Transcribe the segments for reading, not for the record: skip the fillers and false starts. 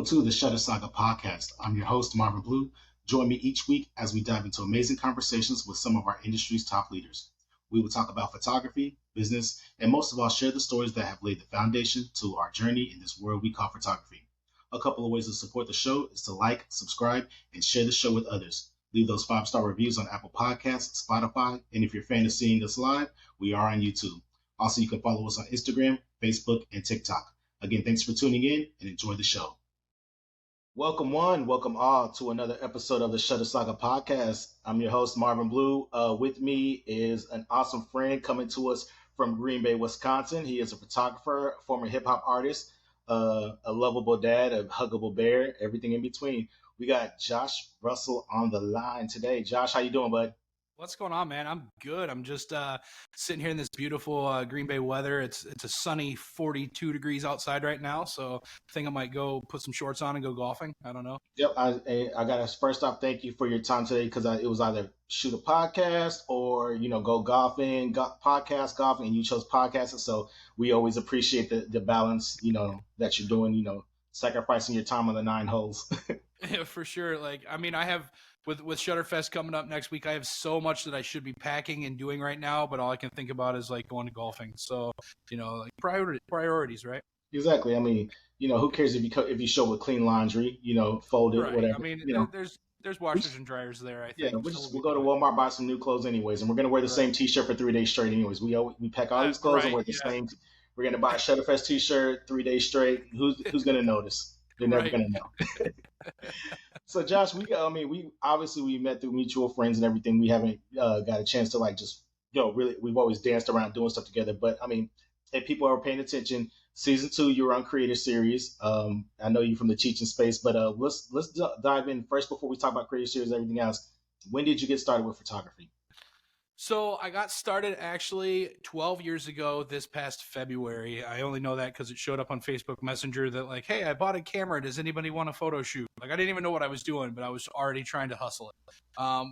Welcome to the Shutter Saga Podcast. I'm your host, Marvin Blue. Join me each week as we dive into amazing conversations with some of our industry's top leaders. We will talk about photography, business, and most of all, share the stories that have laid the foundation to our journey in this world we call photography. A couple of ways to support the show is to like, subscribe, and share the show with others. Leave those 5-star reviews on Apple Podcasts, Spotify, and if you're a fan of seeing us live, we are on YouTube. Also, you can follow us on Instagram, Facebook, and TikTok. Again, thanks for tuning in and enjoy the show. Welcome one, welcome all to another episode of the Shutter Saga Podcast. I'm your host, Marvin Blue. With me is an awesome friend coming to us from Green Bay, Wisconsin. He is a photographer, former hip hop artist, a lovable dad, a huggable bear, everything in between. We got Josh Russell on the line today. Josh, how you doing, bud? What's going on, man? I'm good. I'm just sitting here in this beautiful Green Bay weather. It's a sunny 42 degrees outside right now, so I think I might go put some shorts on and go golfing. I don't know. Yep, I got to first off thank you for your time today because it was either shoot a podcast or go golfing, podcast golfing, and you chose podcasting. So we always appreciate the balance that you're doing. Sacrificing your time on the 9 holes. Yeah, for sure. I have. With Shutterfest coming up next week, I have so much that I should be packing and doing right now, but all I can think about is going to golfing. So, priorities, right? Exactly. I mean, who cares if you show with clean laundry, fold it, right. whatever. I mean, there's washers and dryers there. I think. Yeah, we'll go to Walmart, buy some new clothes anyways, and we're gonna wear the same T-shirt for 3 days straight anyways. We pack all these clothes and wear the same. We're gonna buy a Shutterfest T-shirt 3 days straight. Who's gonna notice? They're never gonna know. So Josh, we obviously met through mutual friends and everything. We haven't got a chance to really, we've always danced around doing stuff together. But I mean, if people are paying attention, season 2, you were on Creator Series. I know you from the teaching space, but let's dive in first before we talk about Creator Series and everything else. When did you get started with photography? So I got started actually 12 years ago this past February. I only know that because it showed up on Facebook Messenger that hey, I bought a camera. Does anybody want a photo shoot? I didn't even know what I was doing, but I was already trying to hustle it.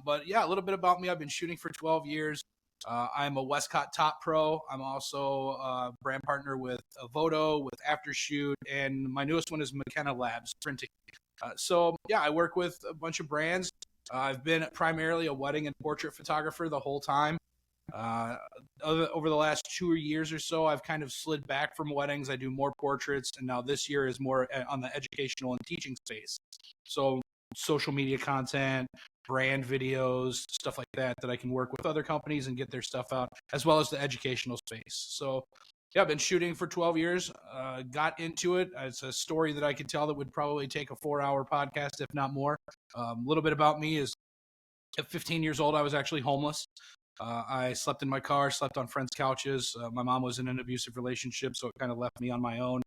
But yeah, a little bit about me. I've been shooting for 12 years. I'm a Westcott Top Pro. I'm also a brand partner with Voto, with Aftershoot, and my newest one is McKenna Labs Printing. So yeah, I work with a bunch of brands. I've been primarily a wedding and portrait photographer the whole time. Over the last 2 years or so, I've kind of slid back from weddings. I do more portraits, and now this year is more on the educational and teaching space. So social media content, brand videos, stuff like that I can work with other companies and get their stuff out, as well as the educational space. So yeah, I've been shooting for 12 years, got into it. It's a story that I could tell that would probably take a 4-hour podcast, if not more. A little bit about me is at 15 years old, I was actually homeless. I slept in my car, slept on friends' couches. My mom was in an abusive relationship, so it kind of left me on my own.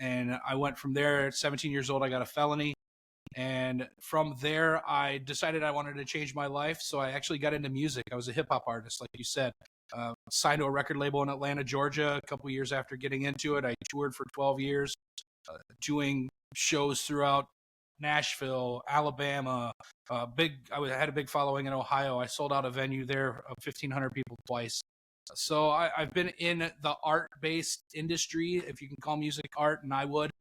And I went from there. At 17 years old, I got a felony. And from there, I decided I wanted to change my life. So I actually got into music. I was a hip hop artist, like you said. Signed to a record label in Atlanta, Georgia. A couple years after getting into it, I toured for 12 years, doing shows throughout Nashville, Alabama. I had a big following in Ohio. I sold out a venue there of 1,500 people twice. So I've been in the art-based industry, if you can call music art, and I would.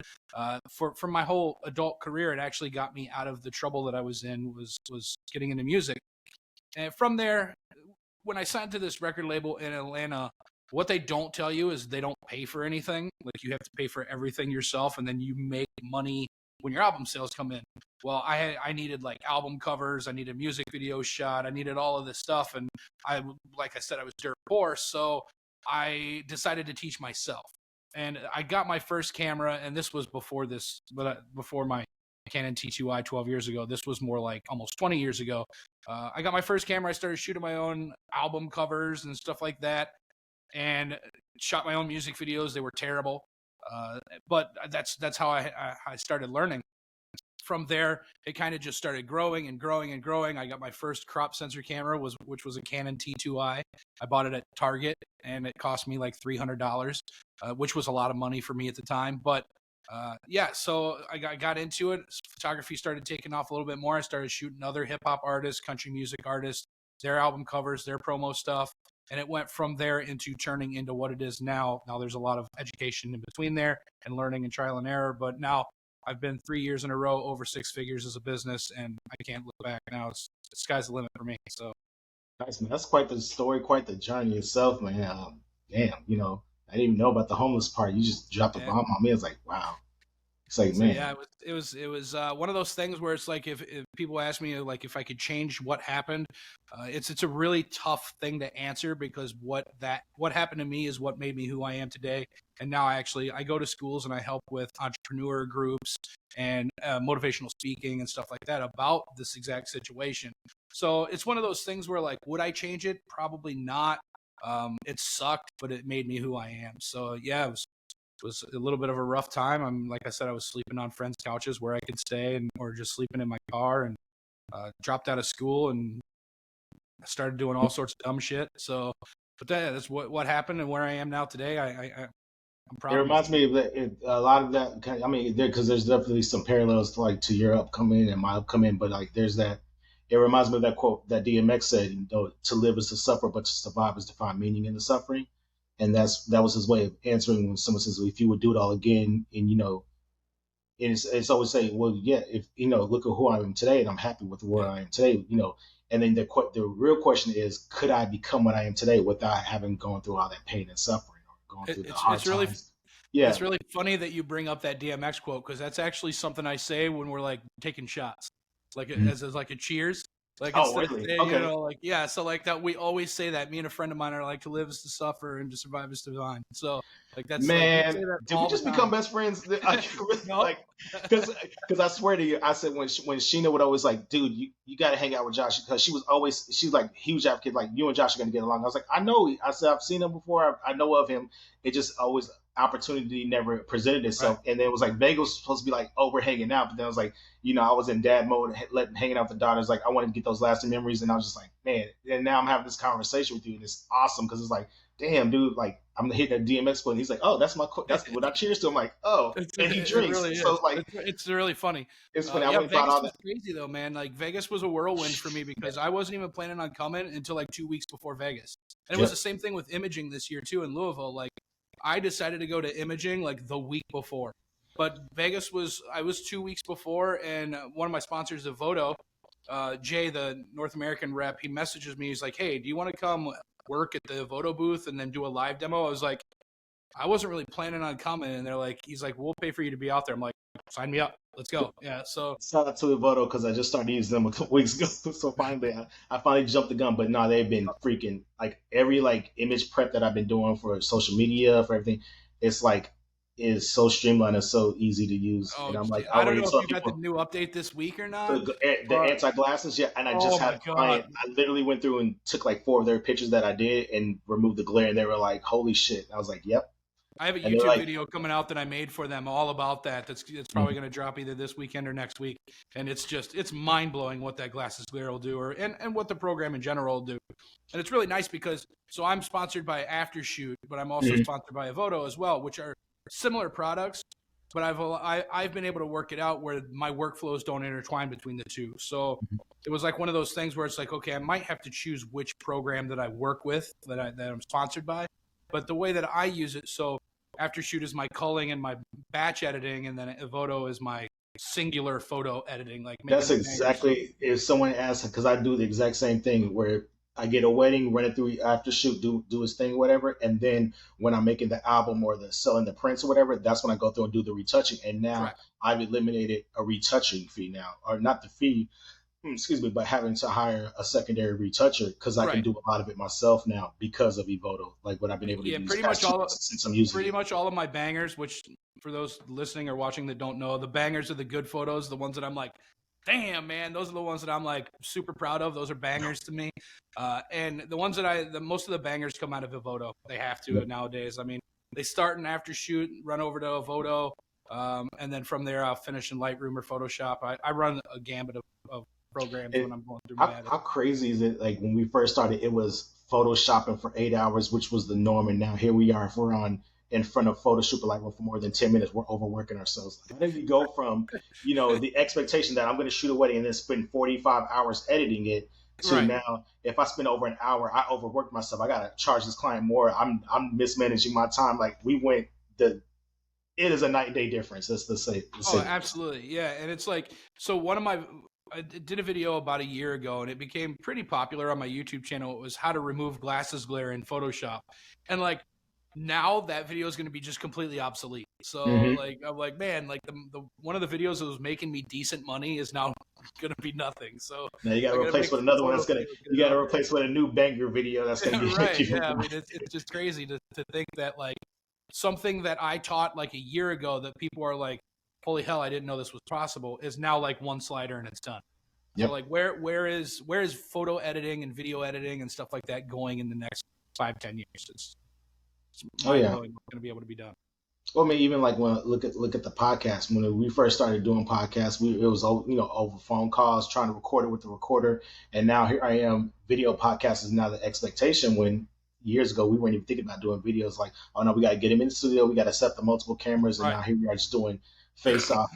For my whole adult career, it actually got me out of the trouble that I was in, was getting into music. And from there, when I signed to this record label in Atlanta, what they don't tell you is they don't pay for anything. You have to pay for everything yourself, and then you make money when your album sales come in. Well, I needed album covers, I needed music videos shot, I needed all of this stuff, and like I said, I was dirt poor, so I decided to teach myself. And I got my first camera, and this was before my Canon T2i 12 years ago. This was more like almost 20 years ago. I got my first camera. I started shooting my own album covers and stuff like that, and shot my own music videos. They were terrible, but that's how I started learning. From there, it kind of just started growing and growing and growing. I got my first crop sensor camera, which was a Canon T2i. I bought it at Target, and it cost me like $300, which was a lot of money for me at the time. But so I got into it. Photography started taking off a little bit more. I started shooting other hip hop artists, country music artists, their album covers, their promo stuff. And it went from there into turning into what it is now. Now there's a lot of education in between there and learning and trial and error. But now I've been 3 years in a row over 6 figures as a business, and I can't look back now. The sky's the limit for me. So Nice, man. That's quite the story, quite the journey itself, man. Damn, I didn't even know about the homeless part. You just dropped a yeah. bomb on me. It's like, wow. It's like, So man. yeah, it was one of those things where it's like if people ask me like if I could change what happened, it's a really tough thing to answer because what happened to me is what made me who I am today. And now I go to schools and I help with entrepreneur groups and motivational speaking and stuff like that about this exact situation. So it's one of those things where like, would I change it? Probably not. It sucked, but it made me who I am. So yeah, it was a little bit of a rough time. Like I said, I was sleeping on friends' couches where I could stay, or just sleeping in my car, and dropped out of school and started doing all sorts of dumb shit. So, but that's what happened and where I am now today. I'm proud. It of reminds me of a lot of that. I mean, because there's definitely some parallels to your upcoming and my upcoming, but like there's that. It reminds me of that quote that DMX said, to live is to suffer, but to survive is to find meaning in the suffering. And that was his way of answering when someone says, well, if you would do it all again, and it's always saying, well, yeah, if look at who I am today, and I'm happy with where I am today, and then the real question is, could I become what I am today without having gone through all that pain and suffering or going through the hard times? Yeah, it's really funny that you bring up that DMX quote because that's actually something I say when we're like taking shots, like as like a cheers. Like really? Saying, Okay. So like that we always say that. Me and a friend of mine are like, to live is to suffer and to survive is to divine. So like that's man, like, we say that did we just become best friends? Like, because I swear to you, I said when Sheena would always like, dude, you got to hang out with Josh because she's like huge advocate, like you and Josh are gonna get along. I was like, I know. I said I've seen him before. I know of him. It just always opportunity never presented itself. Right. And then it was like Vegas was supposed to be like, oh, we're hanging out, but then I was like, I was in dad mode, hanging out with the daughters. Like I wanted to get those lasting memories, and I was just like, man. And now I'm having this conversation with you, and it's awesome because it's like, damn, dude, like I'm hitting a DMX quote, and he's like, oh, that's what I cheers to. I'm like, oh, and he drinks. Really so like, it's really funny. It's funny. I went all that. Crazy though, man. Like Vegas was a whirlwind for me because I wasn't even planning on coming until like 2 weeks before Vegas, and it was the same thing with imaging this year too in Louisville. Like I decided to go to imaging like the week before, but I was 2 weeks before, and one of my sponsors, Voto, Jay, the North American rep, he messages me. He's like, hey, do you want to come work at the Voto booth and then do a live demo? I was like, I wasn't really planning on coming. And he's like, we'll pay for you to be out there. I'm like, sign me up. Let's go. Yeah. So shout out to Voto because I just started using them a couple weeks ago. So finally, I finally jumped the gun. But no, they've been freaking like every like image prep that I've been doing for social media, for everything. It's like, is so streamlined and so easy to use. Oh, and I'm like, I don't know if you got the new update this week or not. The anti-glasses, yeah. And I just had a client. I literally went through and took like 4 of their pictures that I did and removed the glare. And they were like, holy shit. I was like, yep. I have a YouTube video coming out that I made for them all about that. It's probably going to drop either this weekend or next week. And it's mind blowing what that glasses glare will do and what the program in general will do. And it's really nice because, so I'm sponsored by Aftershoot, but I'm also sponsored by Voto as well, which are similar products, but I've been able to work it out where my workflows don't intertwine between the two. So it was like one of those things where it's like, okay, I might have to choose which program that I work with that I'm sponsored by, but the way that I use it, so Aftershoot is my culling and my batch editing, and then Voto is my singular photo editing. Like that's exactly, if someone asks, because I do the exact same thing where I get a wedding, run it through Aftershoot, do his thing, whatever. And then when I'm making the album or selling the prints or whatever, that's when I go through and do the retouching. And now I've eliminated a retouching fee now, or not the fee, but having to hire a secondary retoucher because I can do a lot of it myself now because of Evoto, like what I've been able to use. Pretty much all of my bangers, which for those listening or watching that don't know, the bangers are the good photos, the ones that I'm like, damn, man, those are the ones that I'm like super proud of. Those are bangers to me. And the ones that most of the bangers come out of Evoto. They have to nowadays. I mean, they start in Aftershoot, run over to Evoto, and then from there I'll finish in Lightroom or Photoshop. I run a gambit of programs when I'm going through my edit. How crazy is it? Like when we first started, it was Photoshopping for 8 hours, which was the norm. And now here we are, if we're on in front of Photoshop for more than 10 minutes, we're overworking ourselves. How did we go from, the expectation that I'm going to shoot a wedding and then spend 45 hours editing it to now, if I spend over an hour, I overworked myself. I got to charge this client more. I'm mismanaging my time. Like we went it is a night and day difference. Let's say Oh, the least. absolutely. Yeah. And it's like, so I did a video about a year ago and it became pretty popular on my YouTube channel. It was how to remove glasses glare in Photoshop. And like, now that video is going to be just completely obsolete. So Mm-hmm. like, I'm like, man, like the one of the videos that was making me decent money is now going to be nothing. So Now you got I to got to replace make with some another one photo that's gonna. videos, get You it got to out replace with a new banger video that's gonna there. be Right. keep Yeah. I moving. mean, it's just crazy to think that like something that I taught like a year ago that people are like, holy hell, I didn't know this was possible, is now like one slider and it's done. So Yep. like where is photo editing and video editing and stuff like that going in the next 5-10 years? It's Oh mind yeah. blowing what's going to be able to be done. Well, I mean, even like when look at the podcast. When we first started doing podcasts, it was over phone calls, trying to record it with the recorder, and now here I am. Video podcast is now the expectation. When years ago we weren't even thinking about doing videos. Like, oh no, we got to get him in the studio, we got to set the multiple cameras, and Right. now here we are just doing face off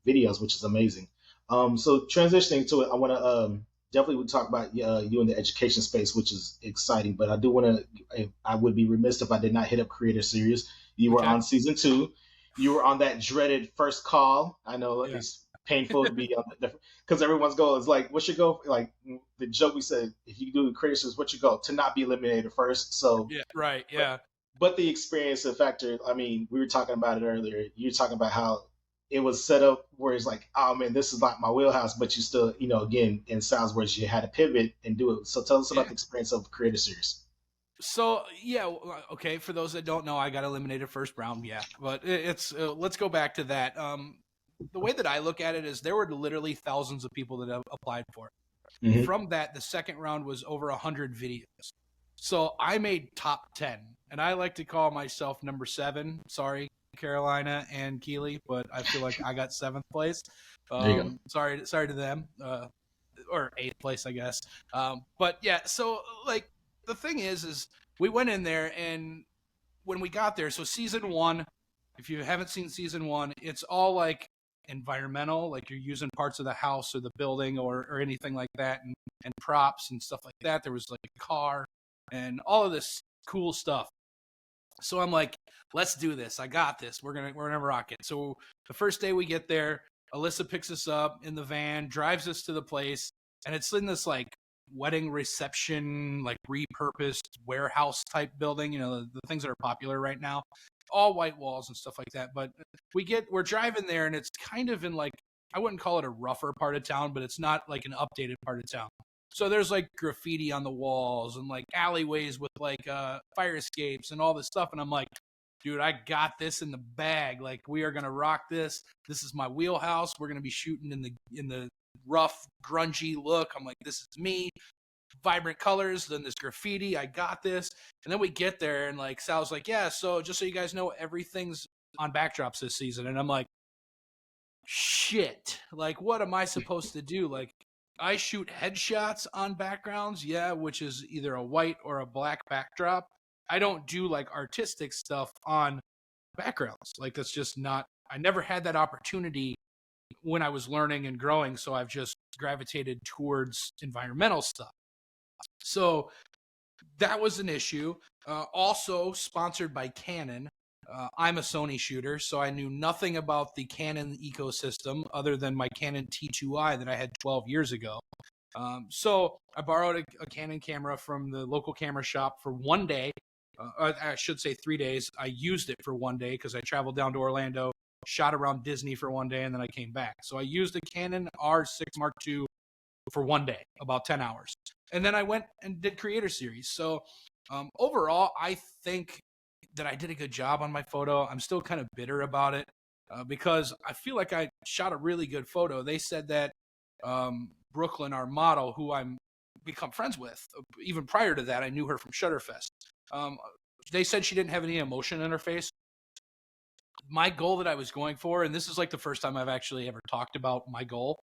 videos, which is amazing. So transitioning to it, I want to definitely would talk about you in the education space, which is exciting. But I do want to. I would be remiss if I did not hit up Creator Series. You were Okay. on season 2. You were on that dreaded first call. I know it's painful to be on because everyone's goal is like, what's your goal? Like the joke we said, if you do creators, what's your goal? To not be eliminated first. So Yeah. Right. Yeah. but the experience, the factor. I mean, we were talking about it earlier. You were talking about how it was set up where it's like, oh man, this is not my wheelhouse, but you still, again, in sounds words, you had to pivot and do it. So tell us about the experience of Creator Series. So yeah, okay. For those that don't know, I got eliminated first round. Yeah, but it's let's go back to that. The way that I look at it is there were literally thousands of people that have applied for it. Mm-hmm. From that, the second round was over 100 videos. So I made top 10, and I like to call myself number 7. Sorry, Carolina and Keely, but I feel like I got 7th place. There you go. Sorry to them, or 8th place, I guess. But yeah, so like the thing is we went in there, and when we got there, so season 1, if you haven't seen season 1, it's all like environmental, like you're using parts of the house or the building or anything like that, and props and stuff like that. There was like a car and all of this cool stuff. So I'm like, let's do this. I got this. We're gonna rock it. So the first day we get there, Alyssa picks us up in the van, drives us to the place, and it's in this like wedding reception, like repurposed warehouse type building, the things that are popular right now, all white walls and stuff like that. But we're driving there, and it's kind of in like, I wouldn't call it a rougher part of town, but it's not like an updated part of town. So there's like graffiti on the walls and like alleyways with like fire escapes and all this stuff. And I'm like, dude, I got this in the bag. Like, we are gonna rock this. This is my wheelhouse. We're gonna be shooting in the rough, grungy look. I'm like, this is me. Vibrant colors, then this graffiti. I got this. And then we get there, and like Sal's like, yeah, so just so you guys know, everything's on backdrops this season. And I'm like, shit. Like, what am I supposed to do? Like, I shoot headshots on backgrounds, yeah, which is either a white or a black backdrop. I don't do like artistic stuff on backgrounds. Like, that's just not, I never had that opportunity when I was learning and growing. So I've just gravitated towards environmental stuff. So that was an issue. Also sponsored by Canon. I'm a Sony shooter, so I knew nothing about the Canon ecosystem other than my Canon T2i that I had 12 years ago. So I borrowed a Canon camera from the local camera shop for one day. I should say 3 days. I used it for one day because I traveled down to Orlando, shot around Disney for one day, and then I came back. So I used a Canon R6 Mark II for one day, about 10 hours. And then I went and did Creator Series. So overall, I think that I did a good job on my photo. I'm still kind of bitter about it because I feel like I shot a really good photo. They said that Brooklyn, our model, who I'm become friends with, even prior to that, I knew her from Shutterfest. They said she didn't have any emotion in her face. My goal that I was going for, and this is like the first time I've actually ever talked about my goal,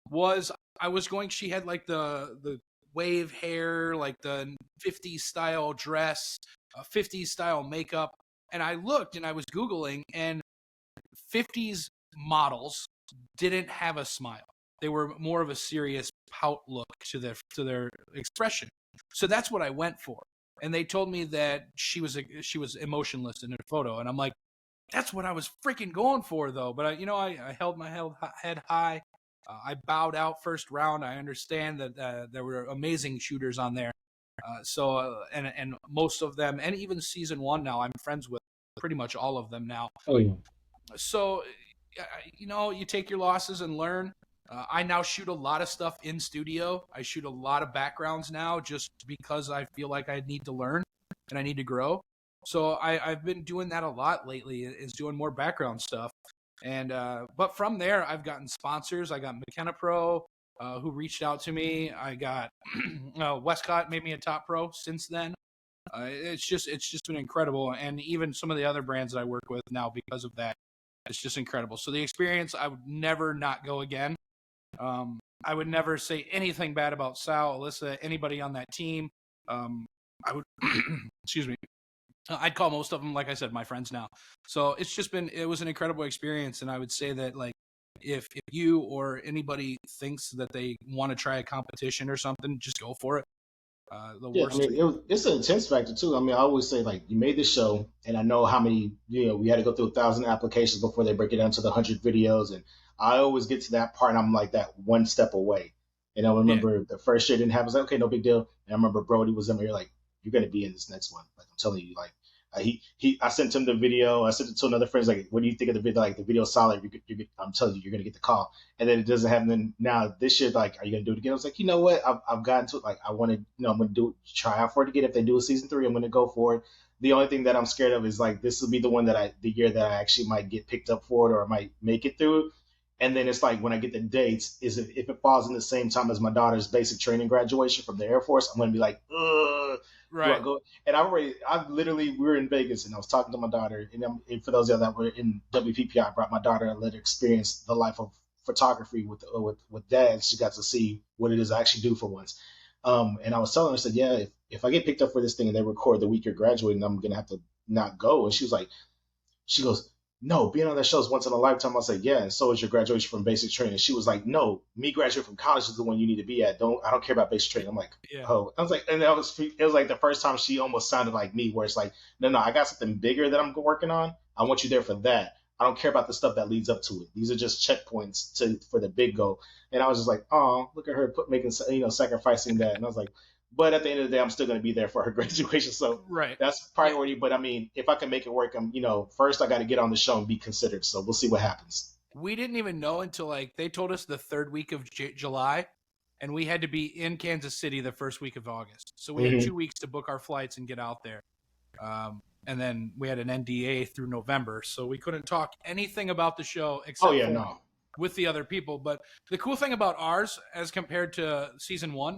was I was going, she had like the wave hair, like the 50s style dress, 50s style makeup. And I looked and I was Googling, and 50s models didn't have a smile. They were more of a serious pout look to their expression. So that's what I went for. And they told me that she was emotionless in her photo. And I'm like, that's what I was freaking going for, though. But I held my head high. I bowed out first round. I understand that there were amazing shooters on there. And most of them, and even season 1 now, I'm friends with pretty much all of them now. Oh yeah. So, you take your losses and learn. I now shoot a lot of stuff in studio. I shoot a lot of backgrounds now just because I feel like I need to learn and I need to grow. So I've been doing that a lot lately, is doing more background stuff. And but from there, I've gotten sponsors. I got McKenna Pro, who reached out to me. I got Westcott made me a top pro since then. It's just been incredible. And even some of the other brands that I work with now because of that, it's just incredible. So the experience, I would never not go again. I would never say anything bad about Sal, Alyssa, anybody on that team. I would, excuse me. I'd call most of them, like I said, my friends now. So it was an incredible experience. And I would say that, like, if you or anybody thinks that they want to try a competition or something, just go for it. It's an intense factor too. I mean, I always say, like, you made this show, and I know how many, we had to go through 1,000 applications before they break it down to the 100 videos. And I always get to that part, and I'm like that one step away. And I remember the first year didn't happen. I was like, okay, no big deal. And I remember Brody was in there, like, you're going to be in this next one. Like, I'm telling you, like, I sent him the video. I sent it to another friend. Like, what do you think of the video? Like, the video's solid. I'm telling you, you're going to get the call. And then it doesn't happen. Then now this year, like, are you going to do it again? I was like, you know what? I've gotten to it. Like, I want to, I'm going to try out for it again. If they do a season 3, I'm going to go for it. The only thing that I'm scared of is, like, this will be the one the year that I actually might get picked up for it, or I might make it through. And then it's like, when I get the dates, if it falls in the same time as my daughter's basic training graduation from the Air Force, I'm going to be like, ugh. Right. And we were in Vegas, and I was talking to my daughter. And for those of you that were in WPPI, I brought my daughter and let her experience the life of photography with dad. She got to see what it is I actually do for once. And I was telling her, I said, yeah, if I get picked up for this thing and they record the week you're graduating, I'm going to have to not go. And she goes, no, being on that show is once in a lifetime. I was like, yeah, and so is your graduation from basic training. She was like, no, me graduating from college is the one you need to be at. I don't care about basic training. I'm like, yeah. Oh, I was like, and it was like the first time she almost sounded like me, where it's like, no, I got something bigger that I'm working on. I want you there for that. I don't care about the stuff that leads up to it. These are just checkpoints for the big goal. And I was just like, oh, look at her sacrificing that. And I was like, but at the end of the day, I'm still going to be there for her graduation. So right. That's priority. Yeah. But I mean, if I can make it work, first I got to get on the show and be considered. So we'll see what happens. We didn't even know until, like, they told us the third week of July, and we had to be in Kansas City the first week of August. So we had 2 weeks to book our flights and get out there. And then we had an NDA through November. So we couldn't talk anything about the show except with the other people. But the cool thing about ours, as compared to season 1,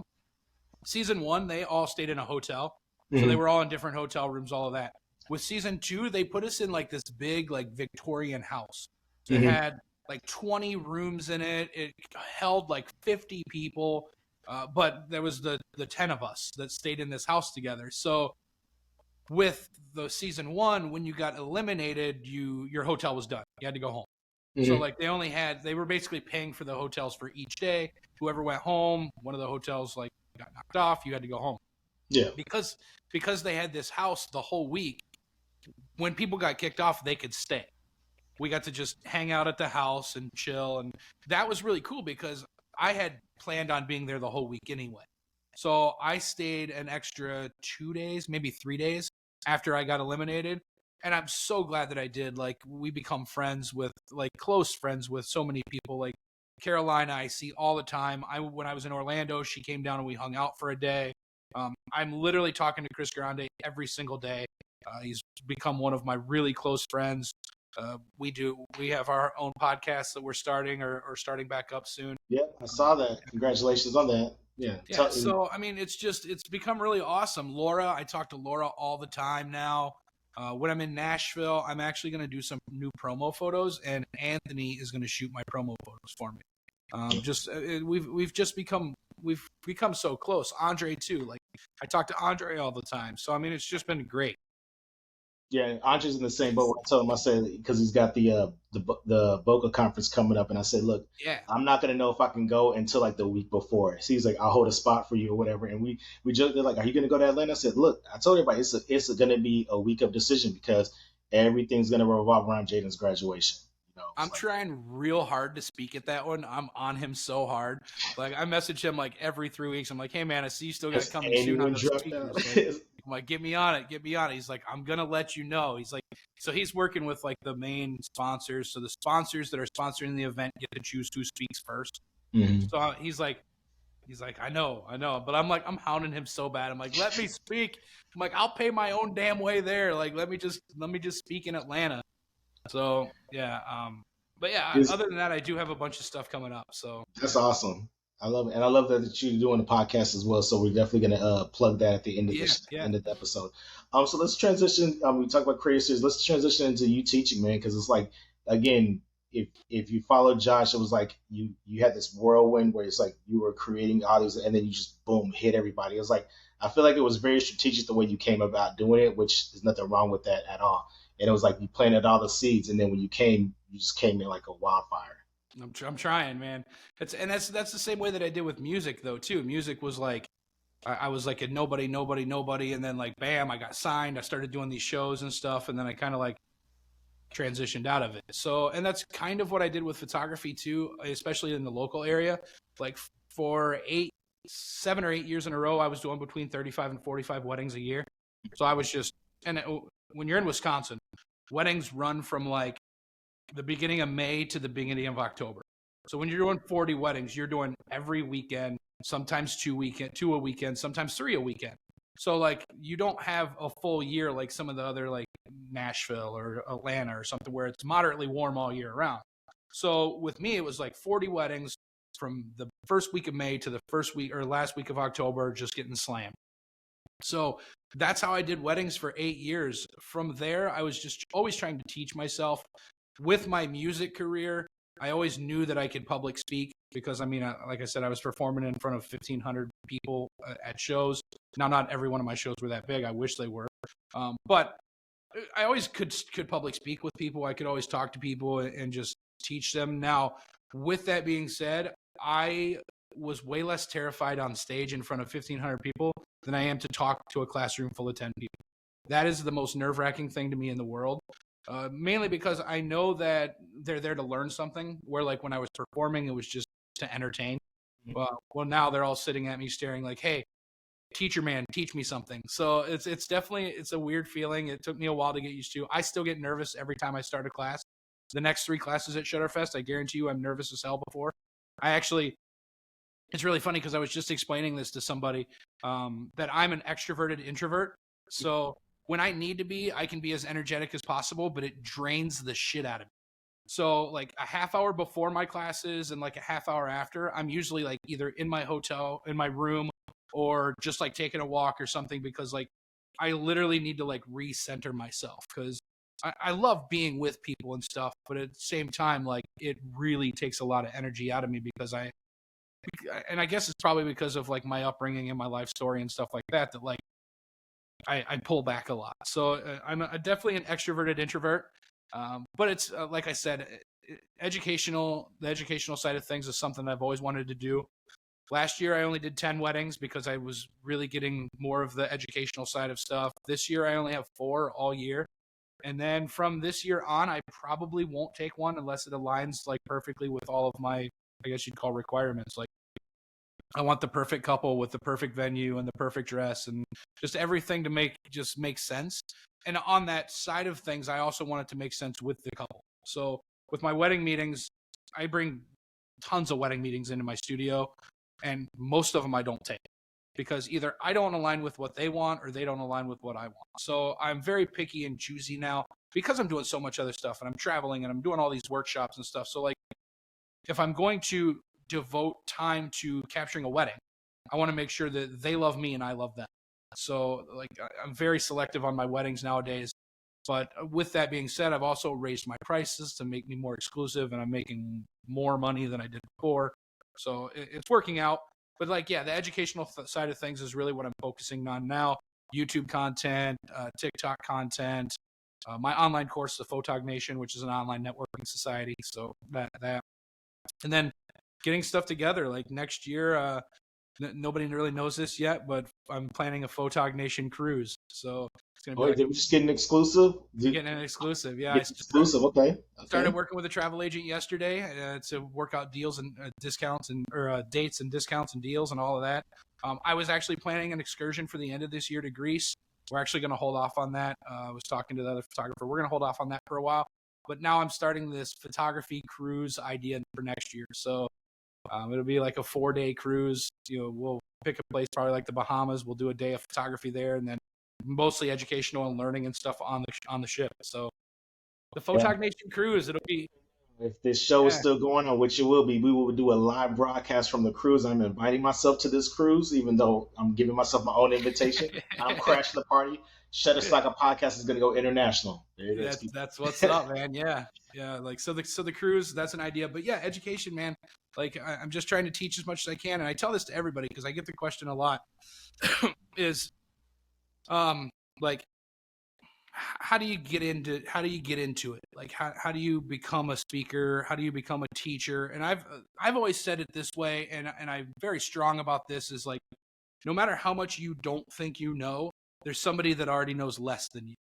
they all stayed in a hotel. So they were all in different hotel rooms, all of that. With season 2, they put us in, like, this big, like, Victorian house. So it had like 20 rooms in it. It held like 50 people. But there was the 10 of us that stayed in this house together. So with the season 1, when you got eliminated, your hotel was done. You had to go home. So, like, they were basically paying for the hotels for each day. Whoever went home, one of the hotels, like, got knocked off, you had to go home. Yeah. Because they had this house the whole week, when people got kicked off, they could stay. We got to just hang out at the house and chill. And that was really cool because I had planned on being there the whole week anyway. So I stayed an extra 2 days, maybe 3 days after I got eliminated. And I'm so glad that I did. Like, we become close friends with so many people. Like, Carolina, I see all the time. When I was in Orlando, she came down and we hung out for a day. I'm literally talking to Chris Grande every single day. He's become one of my really close friends. We have our own podcast that we're starting or starting back up soon. Yeah, I saw that. Congratulations on that. Yeah. So, I mean, it's become really awesome. Laura, I talk to Laura all the time now. When I'm in Nashville, I'm actually going to do some new promo photos, and Anthony is going to shoot my promo photos for me. We've become so close. Andre too. Like, I talk to Andre all the time. So, I mean, it's just been great. Yeah, Andre's in the same boat. I told him, I said, because he's got the Boca conference coming up, and I said, look, I'm not gonna know if I can go until like the week before. So he's like, I'll hold a spot for you or whatever. And we joked, they're like, are you gonna go to Atlanta? I said, look, I told everybody it's gonna be a week of decision because everything's gonna revolve around Jaden's graduation. I'm trying real hard to speak at that one. I'm on him so hard. Like I message him like every 3 weeks. I'm like, hey man, I see you still got coming soon on those speakers. Like, I'm like, get me on it. He's like, I'm gonna let you know. He's like, so he's working with like the main sponsors. So the sponsors that are sponsoring the event get to choose who speaks first. Mm-hmm. So he's like, I know. But I'm like, I'm hounding him so bad. I'm like, let me speak. I'm like, I'll pay my own damn way there. Like, let me just speak in Atlanta. So yeah, but yeah, other than that, I do have a bunch of stuff coming up. So that's awesome. I love it, and I love that you're doing the podcast as well. So we're definitely gonna plug that at the end of end of the episode. So let's transition. We talk about creative series. Let's transition into you teaching, man, because it's like, again, if you followed Josh, it was like you had this whirlwind where it's like you were creating all these, and then you just boom hit everybody. It was like, I feel like it was very strategic the way you came about doing it, which is nothing wrong with that at all. And it was like you planted all the seeds, and then when you just came in like a wildfire. I'm trying, man. That's the same way that I did with music though too. Music was like I was like a nobody, and then like bam, I got signed. I started doing these shows and stuff, and then I kind of like transitioned out of it. So, and that's kind of what I did with photography too, especially in the local area. Like for 7 or 8 years in a row, I was doing between 35 and 45 weddings a year. So I was just when you're in Wisconsin, weddings run from like the beginning of May to the beginning of October. So when you're doing 40 weddings, you're doing every weekend, sometimes two a weekend, sometimes 3 a weekend. So like you don't have a full year like some of the other like Nashville or Atlanta or something where it's moderately warm all year round. So with me, it was like 40 weddings from the first week of May to the first week or last week of October, just getting slammed. So that's how I did weddings for 8 years. From there, I was just always trying to teach myself. With my music career, I always knew that I could public speak because, I mean, like I said, I was performing in front of 1,500 people at shows. Now, not every one of my shows were that big. I wish they were. But I always could public speak with people. I could always talk to people and just teach them. Now, with that being said, I was way less terrified on stage in front of 1,500 people than I am to talk to a classroom full of 10 people. That is the most nerve-wracking thing to me in the world. Mainly because I know that they're there to learn something, where like when I was performing, it was just to entertain. Well, now they're all sitting at me staring like, hey, teacher man, teach me something. So it's definitely, it's a weird feeling. It took me a while to get used to. I still get nervous every time I start a class. The next 3 classes at Shutterfest, I guarantee you I'm nervous as hell before. It's really funny because I was just explaining this to somebody that I'm an extroverted introvert. So when I need to be, I can be as energetic as possible, but it drains the shit out of me. So like a half hour before my classes and like a half hour after, I'm usually like either in my hotel, in my room, or just like taking a walk or something, because like I literally need to like recenter myself, because I love being with people and stuff, but at the same time, like it really takes a lot of energy out of me because and I guess it's probably because of like my upbringing and my life story and stuff like that, that like I pull back a lot. So I'm definitely an extroverted introvert. But it's like I said, the educational side of things is something I've always wanted to do. Last year, I only did 10 weddings because I was really getting more of the educational side of stuff. This year, I only have 4 all year. And then from this year on, I probably won't take one unless it aligns like perfectly with all of my, I guess you'd call, requirements. Like I want the perfect couple with the perfect venue and the perfect dress and just everything to make sense. And on that side of things, I also want it to make sense with the couple. So with my wedding meetings, I bring tons of wedding meetings into my studio, and most of them I don't take because either I don't align with what they want or they don't align with what I want. So I'm very picky and choosy now because I'm doing so much other stuff and I'm traveling and I'm doing all these workshops and stuff. So like if I'm going to devote time to capturing a wedding, I want to make sure that they love me and I love them. So like I'm very selective on my weddings nowadays. But with that being said, I've also raised my prices to make me more exclusive, and I'm making more money than I did before. So it's working out. But like, yeah, the educational side of things is really what I'm focusing on now. YouTube content, TikTok content, my online course, the Photog Nation, which is an online networking society. So that, and then getting stuff together. Like next year, Nobody really knows this yet, but I'm planning a Photog Nation cruise. So it's going to be Wait, like did we just get an exclusive? we're getting an exclusive. Yeah, Get exclusive. Okay. started Okay. working with a travel agent yesterday to work out deals and discounts and or dates and discounts and deals and all of that. I was actually planning an excursion for the end of this year to Greece. We're actually going to hold off on that. I was talking to the other photographer. We're going to hold off on that for a while. But now I'm starting this photography cruise idea for next year. So it'll be like a 4-day cruise. We'll pick a place probably like the Bahamas. We'll do a day of photography there, and then mostly educational and learning and stuff on the ship. So the Photog Nation cruise, it'll be. If this show is Yeah. still going on, which it will be, we will do a live broadcast from the cruise. I'm inviting myself to this cruise, even though I'm giving myself my own invitation. I'm crashing the party. Shutter Saga Podcast is going to go international. There it is. That's what's up, man. Yeah, yeah. Like so the cruise, that's an idea. But yeah, education, man. Like I'm just trying to teach as much as I can, and I tell this to everybody because I get the question a lot. Is like how do you get into it? Like how do you become a speaker? How do you become a teacher? And I've always said it this way, and I'm very strong about this, is like no matter how much you don't think you know, there's somebody that already knows less than you.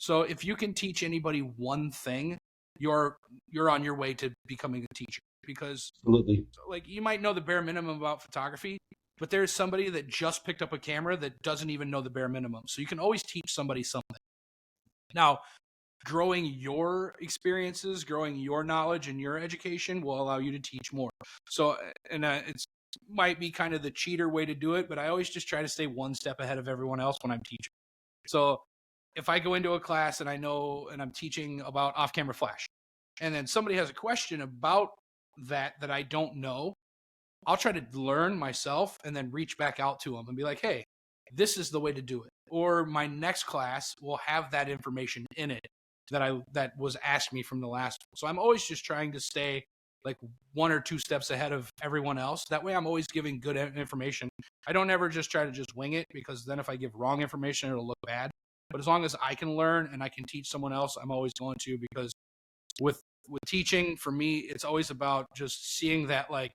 So if you can teach anybody one thing, you're on your way to becoming a teacher, because Absolutely. like you might know the bare minimum about photography, but there's somebody that just picked up a camera that doesn't even know the bare minimum. So you can always teach somebody something. Now, growing your experiences, growing your knowledge and your education will allow you to teach more. So, and it's might be kind of the cheater way to do it, but I always just try to stay one step ahead of everyone else when I'm teaching. So if I go into a class and I know, and I'm teaching about off-camera flash, and then somebody has a question about that I don't know, I'll try to learn myself and then reach back out to them and be like, hey, this is the way to do it. Or my next class will have that information in it that was asked me from the last one. So I'm always just trying to stay like 1 or 2 steps ahead of everyone else. That way I'm always giving good information. I don't ever just try to just wing it, because then if I give wrong information, it'll look bad. But as long as I can learn and I can teach someone else, I'm always going to, because with teaching, for me, it's always about just seeing that like,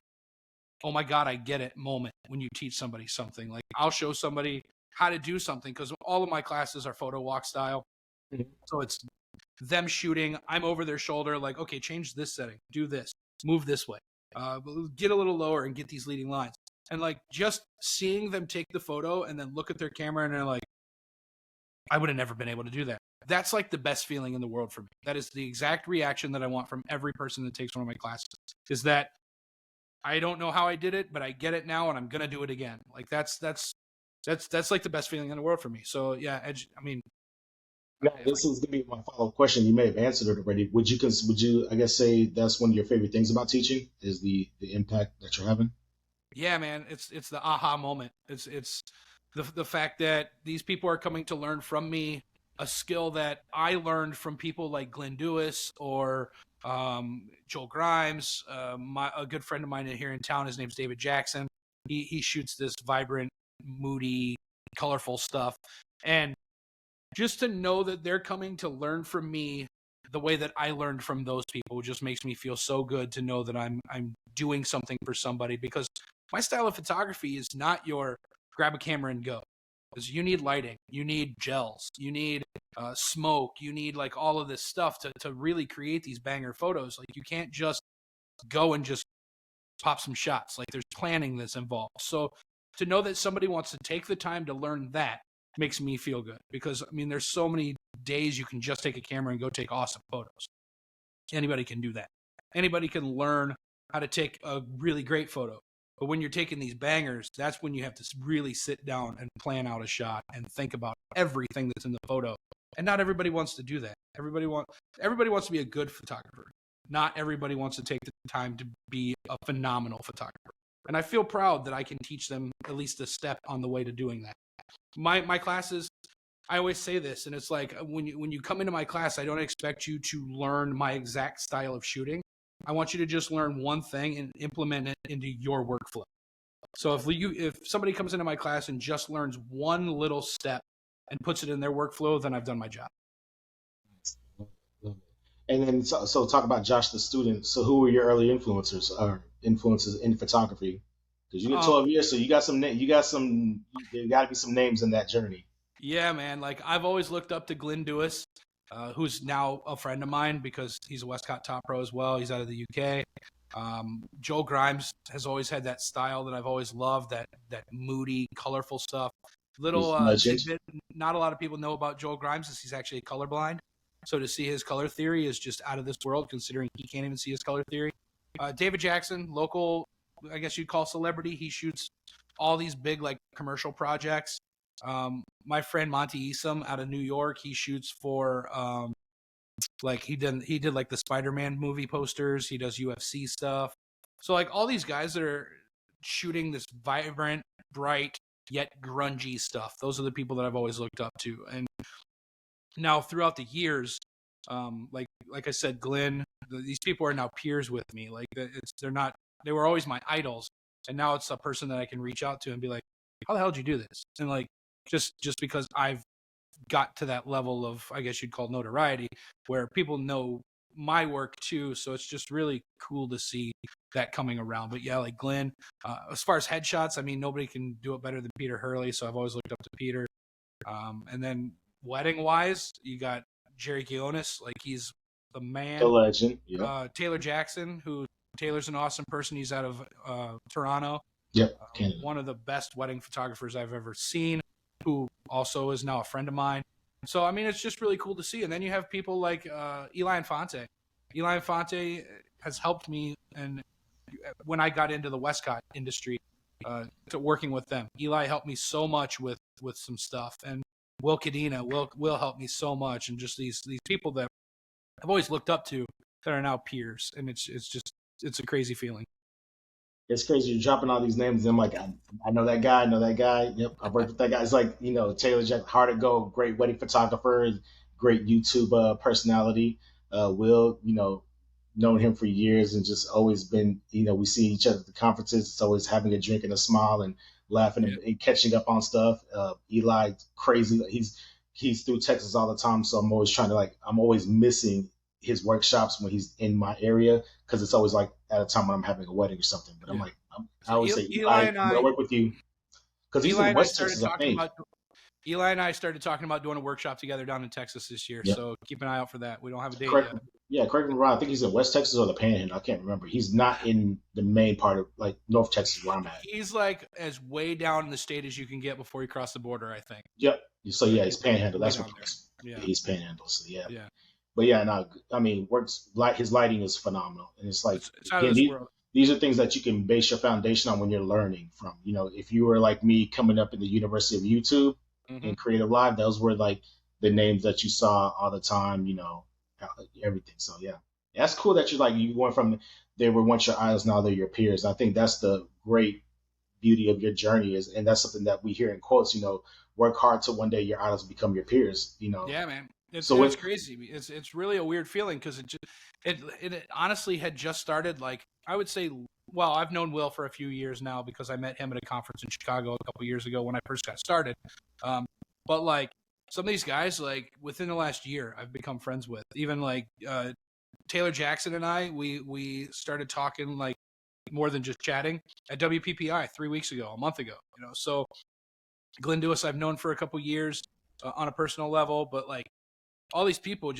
oh my God, I get it moment when you teach somebody something. Like I'll show somebody how to do something, because all of my classes are photo walk style. So it's them shooting. I'm over their shoulder, like, okay, change this setting, do this, move this way, get a little lower and get these leading lines. And like just seeing them take the photo and then look at their camera and they're like, I would have never been able to do that. That's like the best feeling in the world for me. That is the exact reaction that I want from every person that takes one of my classes, is that I don't know how I did it, but I get it now and I'm going to do it again. Like that's like the best feeling in the world for me. So yeah, I mean, Now, this is going to be my follow-up question. You may have answered it already. Would you, I guess, say that's one of your favorite things about teaching is the impact that you're having? yeah, man, it's the aha moment. It's the fact that these people are coming to learn from me a skill that I learned from people like Glenn Dewis or Joel Grimes. A good friend of mine here in town, his name's David Jackson. He shoots this vibrant, moody, colorful stuff. And just to know that they're coming to learn from me the way that I learned from those people just makes me feel so good to know that I'm doing something for somebody, because my style of photography is not your grab a camera and go. Because you need lighting, you need gels, you need smoke, you need like all of this stuff to really create these banger photos. Like you can't just go and just pop some shots. Like there's planning that's involved. So to know that somebody wants to take the time to learn that makes me feel good, because I mean, there's so many days you can just take a camera and go take awesome photos. Anybody can do that. Anybody can learn how to take a really great photo. But when you're taking these bangers, that's when you have to really sit down and plan out a shot and think about everything that's in the photo. And not everybody wants to do that. Everybody wants to be a good photographer. Not everybody wants to take the time to be a phenomenal photographer. And I feel proud that I can teach them at least a step on the way to doing that. My classes, I always say this, and it's like when you come into my class, I don't expect you to learn my exact style of shooting. I want you to just learn one thing and implement it into your workflow. So if somebody comes into my class and just learns one little step and puts it in their workflow, then I've done my job. And then so talk about Josh the student. So who were your early influences or influences in photography? Because you get 12 years, so you got some. There got to be some names in that journey. Yeah, man. Like I've always looked up to Glenn Dewis, who's now a friend of mine because he's a Westcott top pro as well. He's out of the UK. Joe Grimes has always had that style that I've always loved, that moody, colorful stuff. Little tidbit, not a lot of people know about Joe Grimes is he's actually colorblind. So to see his color theory is just out of this world, considering he can't even see his color theory. David Jackson, local, I guess you'd call celebrity. He shoots all these big like commercial projects. My friend Monty Esom out of New York, he shoots for like he did like the Spider-Man movie posters. He does UFC stuff. So like all these guys that are shooting this vibrant, bright, yet grungy stuff. Those are the people that I've always looked up to. And now throughout the years, like I said, Glenn, these people are now peers with me. Like they were always my idols. And now it's a person that I can reach out to and be like, how the hell did you do this? And like, just because I've got to that level of, I guess you'd call notoriety, where people know my work too. So it's just really cool to see that coming around. But yeah, like Glenn, as far as headshots, I mean, nobody can do it better than Peter Hurley. So I've always looked up to Peter. And then wedding wise, you got Jerry Gionis, like he's the man. The legend. Yeah. Taylor Jackson, who Taylor's an awesome person. He's out of Toronto. Yep. One of the best wedding photographers I've ever seen, who also is now a friend of mine. So, I mean, it's just really cool to see. And then you have people like Eli Infante. Eli Infante has helped me, and when I got into the Westcott industry, to working with them, Eli helped me so much with some stuff. And Will Cadena will help me so much. And just these people that I've always looked up to that are now peers. And it's a crazy feeling. It's crazy. You're dropping all these names. And I'm like, I know that guy. I know that guy. Yep, I've worked with that guy. It's like, Taylor Jack, hard to go, great wedding photographer, great YouTube personality. Will, known him for years and just always been, we see each other at the conferences. It's always having a drink and a smile and laughing and catching up on stuff. Eli, crazy. He's through Texas all the time. So I'm always I'm always missing his workshops when he's in my area, because it's always like at a time when I'm having a wedding or something. But I'm like, I always say, Eli, I'm going to work with you. Because he's in West Texas, I think. Eli and I started talking about doing a workshop together down in Texas this year. Yep. So keep an eye out for that. We don't have a date yet. Yeah, correct me if I'm wrong. I think he's in West Texas or the Panhandle. I can't remember. He's not in the main part of like North Texas where I'm at. He's like as way down in the state as you can get before you cross the border, I think. Yep. So yeah, he's Panhandle. That's what it is. Yeah, he's Panhandle. So yeah. Yeah. But yeah, no, I mean, his lighting is phenomenal, and it's like it's out of this world. These are things that you can base your foundation on when you're learning from. If you were like me coming up in the University of YouTube and Creative Live, those were like the names that you saw all the time. Everything. So yeah, that's cool that you went from they were once your idols, now they're your peers. I think that's the great beauty of your journey and that's something that we hear in quotes. Work hard till one day your idols become your peers. Yeah, man. It's crazy. It's really a weird feeling because it honestly had just started. Like I would say, well, I've known Will for a few years now because I met him at a conference in Chicago a couple years ago when I first got started. But like some of these guys, like within the last year, I've become friends with. Even like Taylor Jackson and I, we started talking like more than just chatting at WPPI a month ago. So Glenn Dewis I've known for a couple years on a personal level, but like. All these people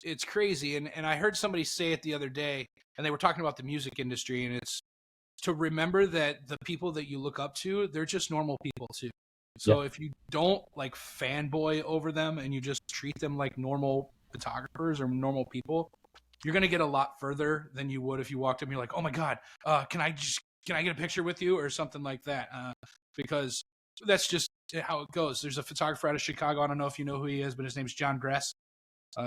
it's crazy. And I heard somebody say it the other day, and they were talking about the music industry, and it's to remember that the people that you look up to, they're just normal people too. So if you don't like fanboy over them and you just treat them like normal photographers or normal people, you're going to get a lot further than you would if you walked up and you're like, oh my God, can I get a picture with you or something like that? Because that's just how it goes. There's a photographer out of Chicago. I don't know if you know who he is, but his name's John Gress.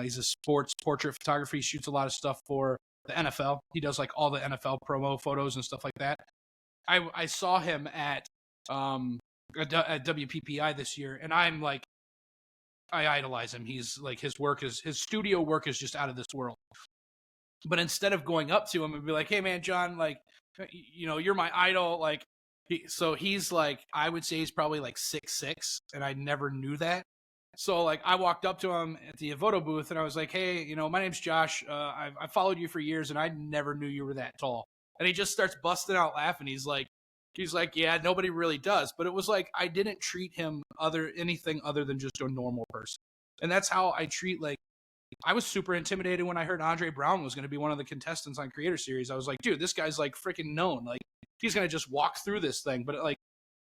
He's a sports portrait photographer. He shoots a lot of stuff for the NFL. He does like all the NFL promo photos and stuff like that. I saw him at WPPI this year, and I'm like, I idolize him. He's like his studio work is just out of this world. But instead of going up to him and be like, hey man, John, like, you're my idol, like. So he's like, I would say he's probably like 6'6", and I never knew that. So like I walked up to him at the Avoto booth and I was like, hey, my name's Josh. I followed you for years and I never knew you were that tall. And he just starts busting out laughing. He's like, He's like, yeah, nobody really does. But it was like, I didn't treat him anything other than just a normal person. And that's how I treat, like, I was super intimidated when I heard Andre Brown was going to be one of the contestants on Creator Series. I was like, dude, this guy's like freaking known. Like, he's going to just walk through this thing. But like,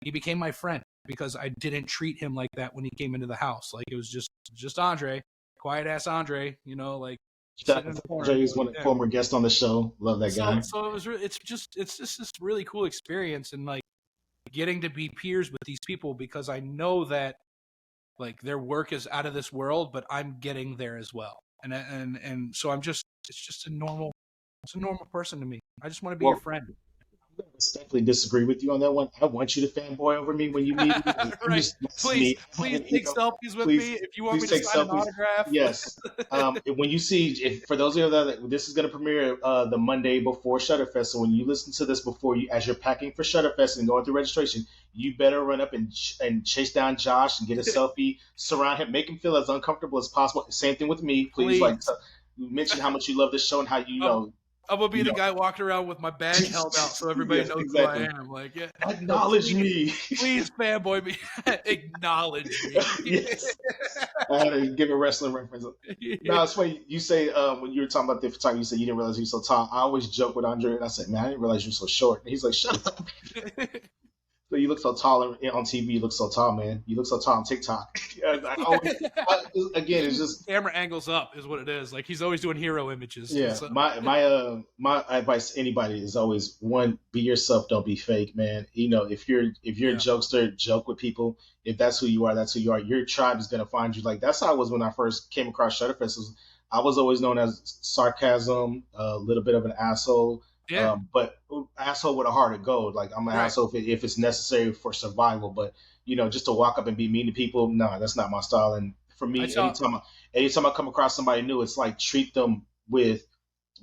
he became my friend because I didn't treat him like that when he came into the house. Like, it was just Andre, quiet ass Andre, you know, like, Shout out to Andre, who's one former guest on the show. Love that guy. So it was it's just this really cool experience, and like getting to be peers with these people, because I know that like their work is out of this world, but I'm getting there as well. And so it's just a normal person to me. I just want to be your friend. I'm going to respectfully disagree with you on that one. I want you to fanboy over me when you meet me. Right. Please take selfies with me if you want me to sign an autograph. Yes. When you see, for those of you that this is going to premiere the Monday before Shutterfest, so when you listen to this as you're packing for Shutterfest and going through registration, you better run up and chase down Josh and get a selfie, surround him, make him feel as uncomfortable as possible. Same thing with me. Please. Like, mention how much you love this show and how you know. I'm gonna be the guy walking around with my badge held out so everybody knows exactly who I am. Like, yeah, acknowledge me. Please fanboy me. Acknowledge me. Yes. I had to give a wrestling reference. No, it's funny. You say when you were talking about the photography, you said you didn't realize you were so tall. I always joke with Andre, and I said, man, I didn't realize you were so short. And he's like, shut up. So you look so tall on TV. You look so tall, man. You look so tall on TikTok. Again, it's just camera angles up is what it is. Like, he's always doing hero images. Yeah. So. My advice to anybody is always, one, be yourself. Don't be fake, man. You know, if you're a jokester, joke with people. If that's who you are, that's who you are. Your tribe is gonna find you. Like, that's how I was when I first came across Shutterfest. I was always known as sarcasm, a little bit of an asshole. Yeah. But asshole with a heart of gold. Like, I'm an asshole if it's necessary for survival. But, you know, just to walk up and be mean to people, no, that's not my style. And for me, anytime I come across somebody new, it's like treat them with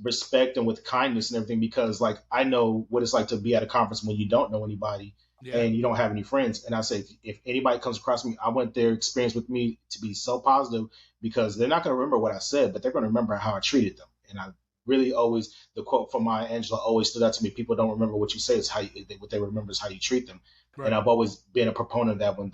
respect and with kindness and everything, because like I know what it's like to be at a conference when you don't know anybody and you don't have any friends. And I say, if anybody comes across me, I want their experience with me to be so positive, because they're not going to remember what I said, but they're going to remember how I treated them. And I really always, the quote from Maya Angelou always stood out to me. People don't remember what you say, it's what they remember is how you treat them. Right. And I've always been a proponent of that when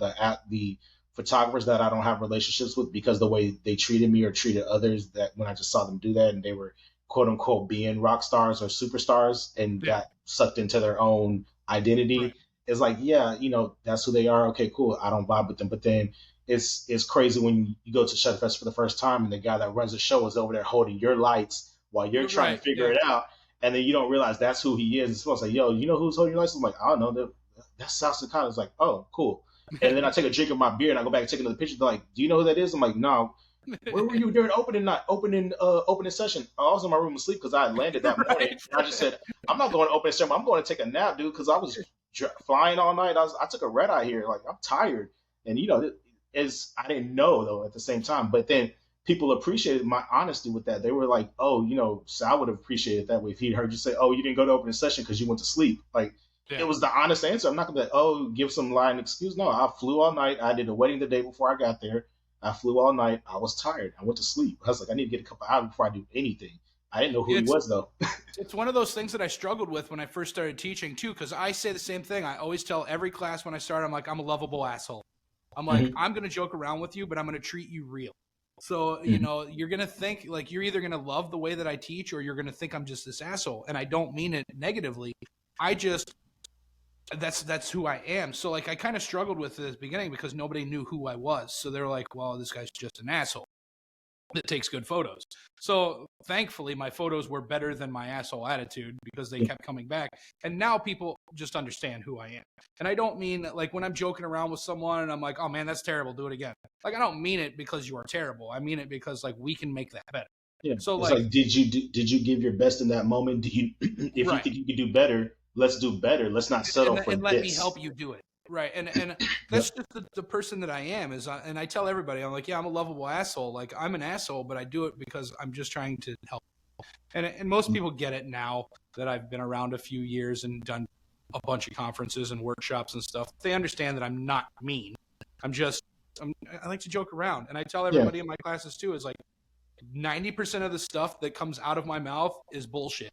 the photographers that I don't have relationships with, because the way they treated me or treated others, that when I just saw them do that and they were quote unquote being rock stars or superstars and got sucked into their own identity, it's like, yeah, you know, that's who they are. Okay, cool. I don't vibe with them. But then it's crazy when you go to Shutterfest for the first time and the guy that runs the show is over there holding your lights while you're trying to figure it out, and then you don't realize that's who he is. It's supposed to like, yo, you know who's holding your lights? I'm like, I don't know. That's South Dakota. It's like, oh, cool. And then I take a drink of my beer and I go back and take another picture. They're like, do you know who that is? I'm like, no. Where were you during opening session? I was in my room asleep because I had landed that morning. And I just said, I'm not going to opening session. I'm going to take a nap, dude, because I was flying all night. I took a red eye here. Like, I'm tired. And, you know, I didn't know, though, at the same time. But then people appreciated my honesty with that. They were like, oh, you know, Sal would have appreciated that way if he'd heard you say, oh, you didn't go to opening session because you went to sleep. Like, it was the honest answer. I'm not going to be like, oh, give some lying excuse. No, I flew all night. I did a wedding the day before I got there. I flew all night. I was tired. I went to sleep. I was like, I need to get a couple hours before I do anything. I didn't know who he was, though. It's one of those things that I struggled with when I first started teaching, too, because I say the same thing. I always tell every class when I start, I'm like, I'm a lovable asshole. I'm like, I'm going to joke around with you, but I'm going to treat you real. So, you know, you're going to think, like, you're either going to love the way that I teach or you're going to think I'm just this asshole. And I don't mean it negatively. That's who I am. So, like, I kind of struggled with it at the beginning because nobody knew who I was. So they're like, well, this guy's just an asshole that takes good photos. So thankfully, my photos were better than my asshole attitude because they kept coming back. And now people just understand who I am. And I don't mean, like, when I'm joking around with someone and I'm like, oh, man, that's terrible, do it again. Like, I don't mean it because you are terrible. I mean it because, like, we can make that better. Yeah. So, like, did you give your best in that moment? If you think you could do better, let's do better. Let's not settle for this. And let me help you do it. Right. And that's just the person that I am. And I tell everybody, I'm like, yeah, I'm a lovable asshole. Like, I'm an asshole, but I do it because I'm just trying to help. And most people get it now that I've been around a few years and done a bunch of conferences and workshops and stuff. They understand that I'm not mean. I like to joke around. And I tell everybody in my classes too, is like 90% of the stuff that comes out of my mouth is bullshit.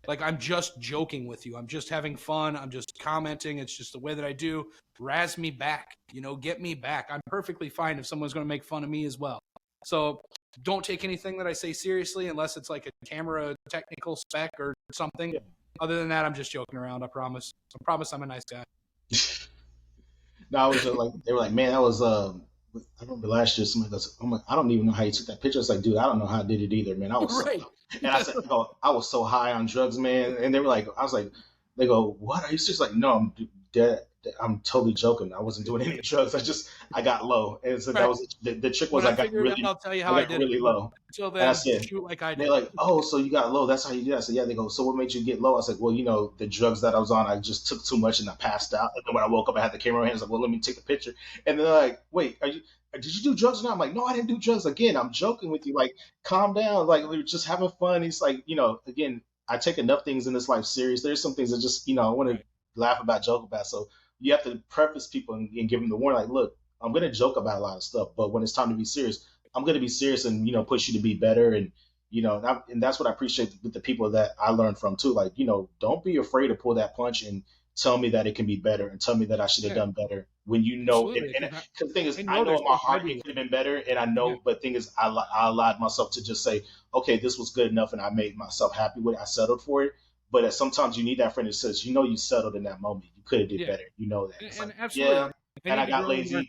Like, I'm just joking with you. I'm just having fun. I'm just commenting. It's just the way that I do. Razz me back, get me back. I'm perfectly fine if someone's going to make fun of me as well. So don't take anything that I say seriously unless it's like a camera technical spec or something. Yeah. Other than that, I'm just joking around. I promise. I promise I'm a nice guy. No, I was just like, they were like, man, that was I remember last year somebody goes, I'm like, I don't even know how you took that picture. I was like, dude, I don't know how I did it either, man. I was Right. and I said, I was so high on drugs, man. And they were like, I was like, they go, what? Are you just like, no, I'm dead. I'm totally joking. I wasn't doing any drugs. I got low. And so Right. that was the trick was When I got figure it really, out, I'll tell you how I did really it. low. Until And I then, said, shoot like I did. they're like, oh, so you got low. That's how you did it. I said, yeah. They go, so what made you get low? I said, well, the drugs that I was on, I just took too much and I passed out. And then when I woke up, I had the camera in my hand. I was like, well, let me take a picture. And they're like, wait, did you do drugs or not? I'm like, no, I didn't do drugs. Again, I'm joking with you. Like, calm down. Like, we were just having fun. He's like, again, I take enough things in this life serious. There's some things that just, I want to laugh about, joke about. So you have to preface people and give them the warning, like, look, I'm going to joke about a lot of stuff, but when it's time to be serious, I'm going to be serious and, push you to be better. And, and that's what I appreciate with the people that I learned from too. Like, don't be afraid to pull that punch and tell me that it can be better and tell me that I should have done better when Absolutely. and the thing is, I know there's in my stuff I heart do. it could have been better. And I know, but thing is, I allowed myself to just say, okay, this was good enough. And I made myself happy with it. I settled for it. But sometimes you need that friend that says, you settled in that moment. You could have did better. You know that. It's And like, absolutely. yeah. And I got lazy.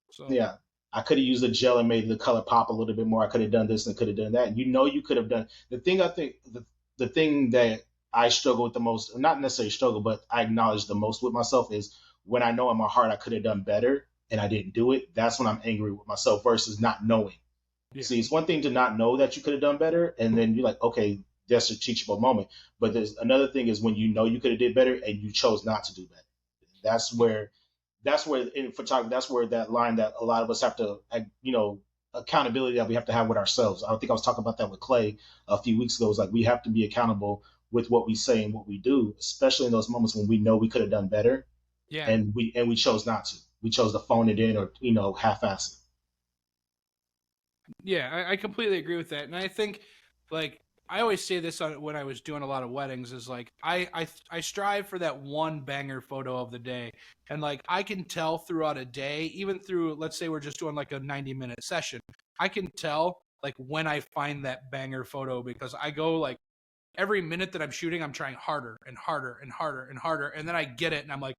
So. Yeah. I could have used the gel and made the color pop a little bit more. I could have done this and could have done that. And you could have done the thing. I think the thing that I struggle with the most, not necessarily struggle, but I acknowledge the most with myself is when I know in my heart I could have done better and I didn't do it. That's when I'm angry with myself versus not knowing. Yeah. See, it's one thing to not know that you could have done better, and then you're like, okay, that's a teachable moment. But there's another thing is when you know you could have did better and you chose not to do better. That's where in photography, that's where that line that a lot of us have to, accountability that we have to have with ourselves. I think I was talking about that with Clay a few weeks ago. It's like we have to be accountable with what we say and what we do, especially in those moments when we know we could have done better. Yeah. And we chose not to. We chose to phone it in or, half-ass it. Yeah, I completely agree with that. And I think, like, I always say this when I was doing a lot of weddings is like, I strive for that one banger photo of the day. And like, I can tell throughout a day, even through, let's say we're just doing like a 90-minute session, I can tell like when I find that banger photo because I go like every minute that I'm shooting, I'm trying harder and harder and harder and harder. And then I get it. And I'm like,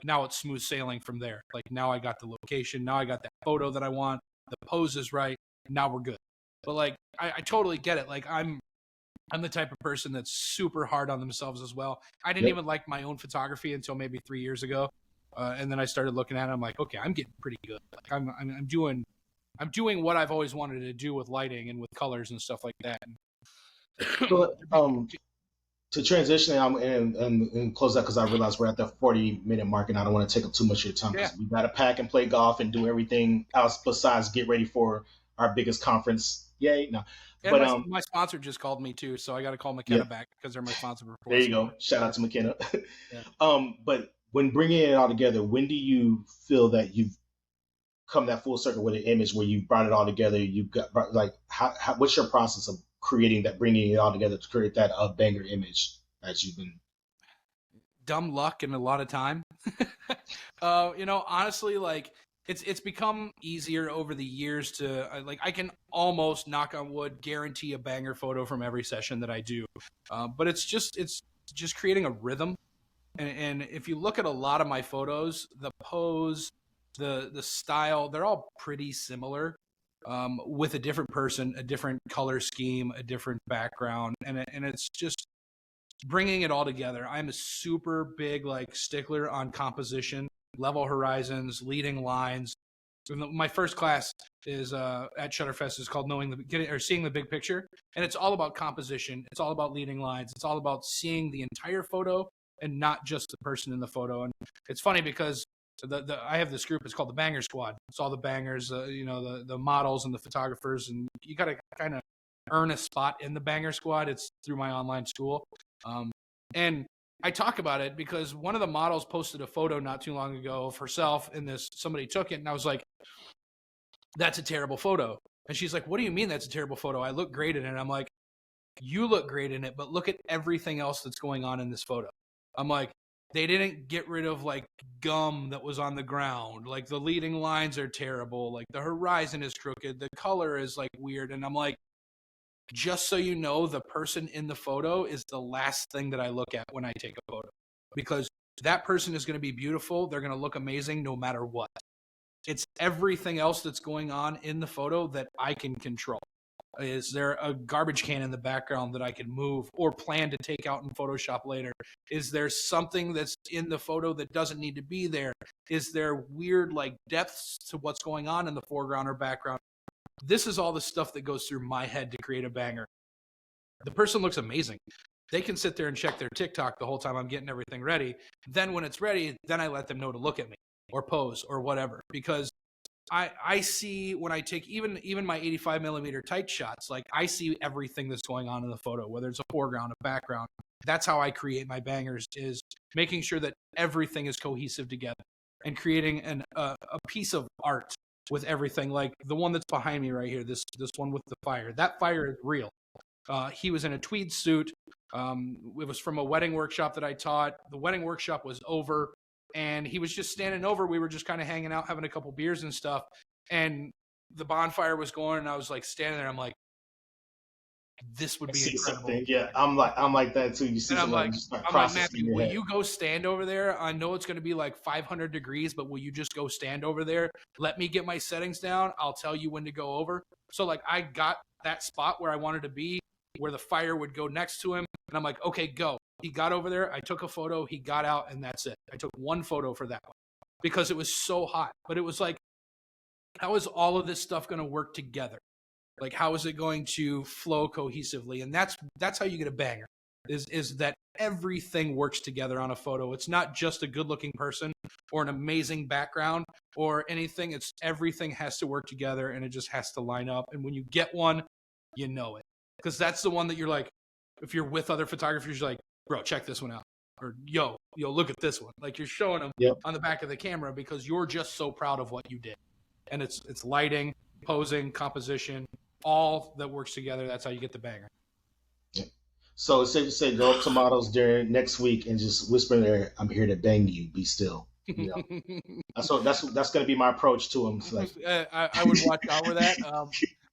now it's smooth sailing from there. Like now I got the location. Now I got that photo that I want. The pose is right. Now we're good. But like, I totally get it. Like I'm the type of person that's super hard on themselves as well. I didn't even like my own photography until maybe 3 years ago. And then I started looking at it. I'm like, okay, I'm getting pretty good. Like I'm doing what I've always wanted to do with lighting and with colors and stuff like that. But, to transition and close that because I realize we're at the 40-minute mark and I don't want to take up too much of your time because we got to pack and play golf and do everything else besides get ready for our biggest conference. Yay! No, and but my sponsor just called me too, so I got to call McKenna back because they're my sponsor. There you go. Shout out to McKenna. But when bringing it all together, when do you feel that you've come that full circle with an image where you brought it all together? You've got like how what's your process of creating that, bringing it all together to create that banger image that you've been? Dumb luck and a lot of time. Honestly, like it's become easier over the years to like I can almost, knock on wood, guarantee a banger photo from every session that I do. But it's just creating a rhythm. And if you look at a lot of my photos, the pose, the style, they're all pretty similar. With a different person, a different color scheme, a different background, and it's just bringing it all together. I'm a super big like stickler on composition, level horizons, leading lines. My first class is at Shutterfest is called Seeing the Big Picture, and it's all about composition. It's all about leading lines. It's all about seeing the entire photo and not just the person in the photo. And it's funny because I have this group. It's called the Banger Squad. It's all the bangers, the models and the photographers, and you got to kind of earn a spot in the Banger Squad. It's through my online school, and I talk about it because one of the models posted a photo not too long ago of herself, and somebody took it, and I was like, "That's a terrible photo." And she's like, "What do you mean that's a terrible photo? I look great in it." I'm like, you look great in it, but look at everything else that's going on in this photo. I'm like, they didn't get rid of like gum that was on the ground. Like the leading lines are terrible. Like the horizon is crooked. The color is like weird. And I'm like, just so you know, the person in the photo is the last thing that I look at when I take a photo, because that person is going to be beautiful. They're going to look amazing no matter what. It's everything else that's going on in the photo that I can control. Is there a garbage can in the background that I can move or plan to take out in Photoshop later? Is there something that's in the photo that doesn't need to be there? Is there weird like depths to what's going on in the foreground or background? This is all the stuff that goes through my head to create a banger. The person looks amazing. They can sit there and check their TikTok the whole time I'm getting everything ready. Then when it's ready, then I let them know to look at me or pose or whatever, because I see when I take even my 85 millimeter tight shots, like I see everything that's going on in the photo, whether it's a foreground, a background. That's how I create my bangers, is making sure that everything is cohesive together and creating a piece of art with everything. Like the one that's behind me right here, this one with the fire. That fire is real. He was in a tweed suit. It was from a wedding workshop that I taught. The wedding workshop was over, and he was just standing over. We were just kind of hanging out, having a couple beers and stuff. And the bonfire was going, and I was like standing there. I'm like, this would be incredible. Something. Yeah, I'm like that too. You see something, like, just start I'm like, processing Matthew, your will head. you go stand over there? I know it's going to be like 500 degrees, but will you just go stand over there? Let me get my settings down. I'll tell you when to go over. So like I got that spot where I wanted to be, where the fire would go next to him. And I'm like, okay, go. He got over there. I took a photo. He got out, and that's it. I took one photo for that one because it was so hot. But it was like, how is all of this stuff going to work together? Like, how is it going to flow cohesively? And that's how you get a banger, is that everything works together on a photo. It's not just a good-looking person or an amazing background or anything. It's everything has to work together, and it just has to line up. And when you get one, you know it. Because that's the one that you're like, if you're with other photographers, you're like, bro, check this one out. Or, yo, look at this one. Like, you're showing them on the back of the camera because you're just so proud of what you did. And it's lighting, posing, composition, all that works together. That's how you get the banger. Yeah. So it's safe to say, go up to models during next week and just whisper there, "I'm here to bang you. Be still." You know, that's going to be my approach to them. Like, I would watch out for that.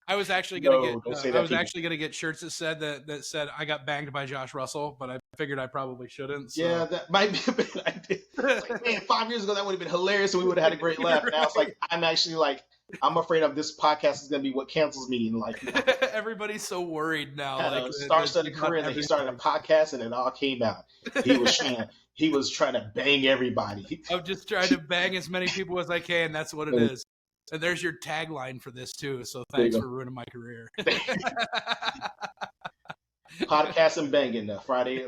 I was actually going to get shirts that said I got banged by Josh Russell, but I figured I probably shouldn't. So. Yeah, that might be a bit idea. It's like, man, 5 years ago that would have been hilarious and we would have had a great laugh. Now it's like I'm afraid of this podcast is going to be what cancels me. And like, everybody's so worried now. Had like a star-studded career that he started a podcast and it all came out. He was trying to bang everybody. I'm just trying to bang as many people as I can. That's what it is. And there's your tagline for this too. So thanks for ruining my career. Podcast and banging Friday.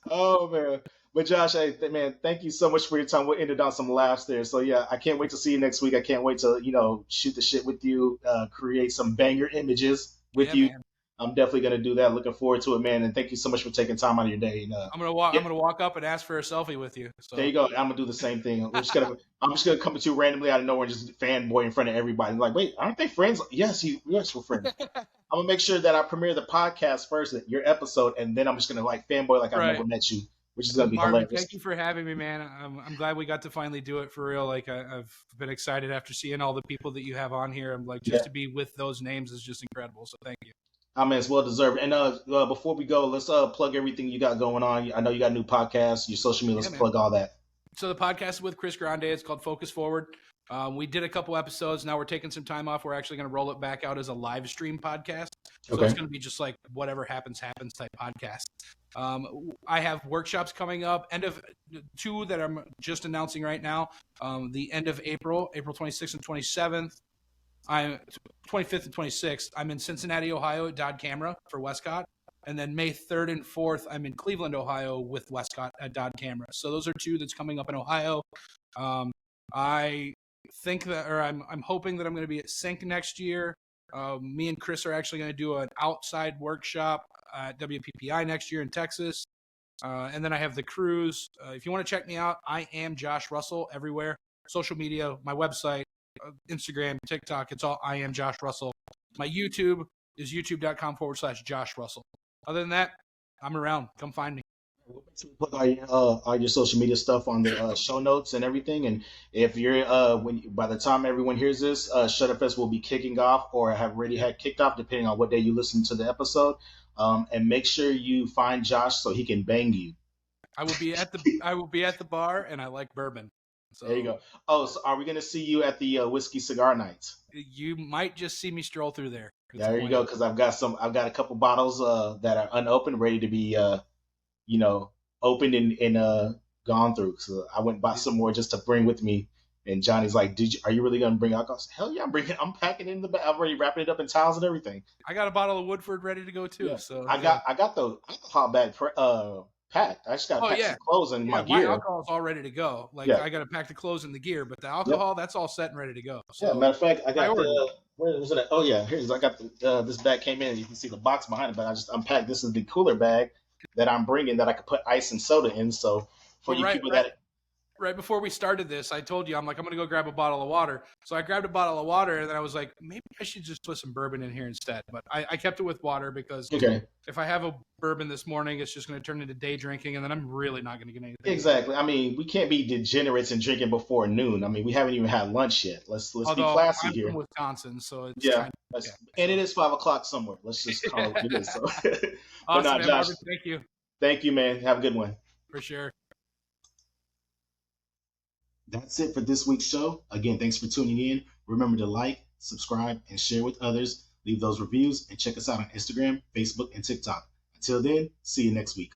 Oh man. But Josh, hey, man, thank you so much for your time. We'll end it on some laughs there. So yeah, I can't wait to see you next week. I can't wait to, shoot the shit with you, create some banger images with you. Man. I'm definitely gonna do that. Looking forward to it, man. And thank you so much for taking time out of your day. And, I'm gonna walk up and ask for a selfie with you. So. There you go. I'm gonna do the same thing. I'm just gonna come to you randomly out of nowhere and just fanboy in front of everybody. Like, wait, aren't they friends? Yes, we're friends. I'm gonna make sure that I premiere the podcast first, your episode, and then I'm just gonna like fanboy like I've never met you, which is gonna be hilarious. Thank you for having me, man. I'm glad we got to finally do it for real. Like I've been excited after seeing all the people that you have on here. I'm like, just to be with those names is just incredible. So thank you. I mean, it's well deserved. And before we go, let's plug everything you got going on. I know you got a new podcast, your social media. Let's plug all that. So the podcast is with Chris Grande. It's called Focus Forward. We did a couple episodes. Now we're taking some time off. We're actually going to roll it back out as a live stream podcast. So it's going to be just like whatever happens type podcast. I have workshops coming up. End of 2 that I'm just announcing right now. The end of April 26th and 27th. 25th and 26th. I'm in Cincinnati, Ohio at Dodd Camera for Westcott. And then May 3rd and 4th, I'm in Cleveland, Ohio with Westcott at Dodd Camera. So those are 2 that's coming up in Ohio. I think that, or I'm hoping that I'm going to be at Sync next year. Me and Chris are actually going to do an outside workshop at WPPI next year in Texas. And then I have the cruise. If you want to check me out, I am Josh Russell everywhere. Social media, my website, Instagram, TikTok, it's all I am Josh Russell. My YouTube is youtube.com/Josh Russell. Other than that, I'm around. Come find me. We'll make sure we put all your social media stuff on the show notes and everything. And if you're by the time everyone hears this, Shutterfest will be kicking off or have already had kicked off, depending on what day you listen to the episode. And make sure you find Josh so he can bang you. I will be at the bar, and I like bourbon. So there you go. Oh, so are we gonna see you at the whiskey cigar nights? You might just see me stroll through there. There you go, because I've got a couple bottles that are unopened, ready to be opened and gone through. So I went and bought some more just to bring with me. And Johnny's like, are you really gonna bring alcohol? I said, hell yeah, I'm packing it in the bag. I'm already wrapping it up in towels and everything. I got a bottle of Woodford ready to go too. Yeah. So I got the alcohol bag packed. I just got to pack some clothes and my gear. My alcohol is all ready to go. I got to pack the clothes and the gear, but the alcohol, that's all set and ready to go. So, matter of fact, I got where was it? Oh yeah, I got this bag came in. You can see the box behind it, but I just unpacked. This is the cooler bag that I'm bringing that I could put ice and soda in. So for people that. Right before we started this, I told you, I'm going to go grab a bottle of water. So I grabbed a bottle of water, and then I was like, maybe I should just put some bourbon in here instead. But I kept it with water because if I have a bourbon this morning, it's just going to turn into day drinking, and then I'm really not going to get anything. Exactly. I mean, we can't be degenerates and drinking before noon. I mean, we haven't even had lunch yet. Let's be classy I'm here. From Wisconsin, so it's and it is 5 o'clock somewhere. Let's just call it what it is. So. Awesome, man. Josh, thank you. Thank you, man. Have a good one. For sure. That's it for this week's show. Again, thanks for tuning in. Remember to like, subscribe, and share with others. Leave those reviews and check us out on Instagram, Facebook, and TikTok. Until then, see you next week.